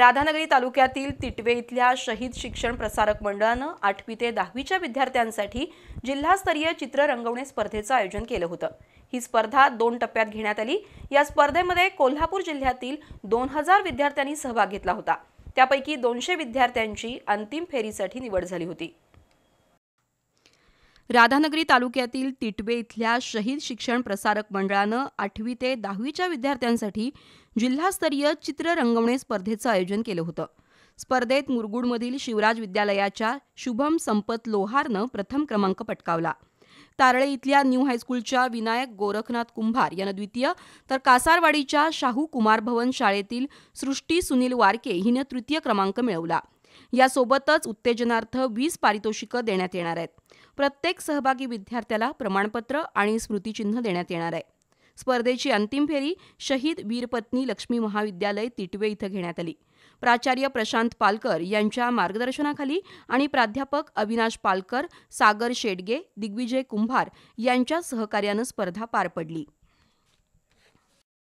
राधानगरी तालुक्यातील तिटवे इथल्या शहीद शिक्षण प्रसारक मंडळानं 8वी ते 10वीच्या विद्यार्थ्यांसाठी जिल्हास्तरीय चित्र रंगवणे स्पर्धेचं आयोजन केलं होतं। ही स्पर्धा 2 टप्प्यात घेण्यात आली। या स्पर्धेमध्ये कोल्हापूर जिल्ह्यातील 2000 विद्यार्थ्यांनी सहभाग घेतला होता। त्यापैकी 200 विद्यार्थ्यांची अंतिम फेरीसाठी निवड झाली होती। राधानगरी तालुक्यातील तिटवे इथल्या शहीद शिक्षण प्रसारक मंडळानं 8वी ते 10वीच्या विद्यार्थ्यांसाठी जिल्हास्तरीय चित्र रंगवणे स्पर्धेचं आयोजन केलं होतं। स्पर्धेत मुरगुडमधील शिवराज विद्यालयाच्या शुभम संपत लोहारनं प्रथम क्रमांक पटकावला। तारळे इथल्या न्यू हायस्कूलच्या विनायक गोरखनाथ कुंभार यानं द्वितीय, तर कासारवाडीच्या शाहू कुमार भवन शाळेतील सृष्टी सुनील वारके हिनं तृतीय क्रमांक मिळवला। यासोबतच उत्तेजनार्थ 20 पारितोषिकं देण्यात येणार आहेत। प्रत्येक सहभागी विद्यार्थ्याला प्रमाणपत्र आणि स्मृतिचिन्ह देण्यात येणार आहे। स्पर्धेची अंतिम फेरी शहीद वीरपत्नी लक्ष्मी महाविद्यालय तिटवे इथं घेण्यात आली। प्राचार्य प्रशांत पालकर यांच्या मार्गदर्शनाखाली आणि प्राध्यापक अविनाश पालकर, सागर शेडगे, दिग्विजय कुंभार यांच्या सहकार्यानं स्पर्धा पार पडली।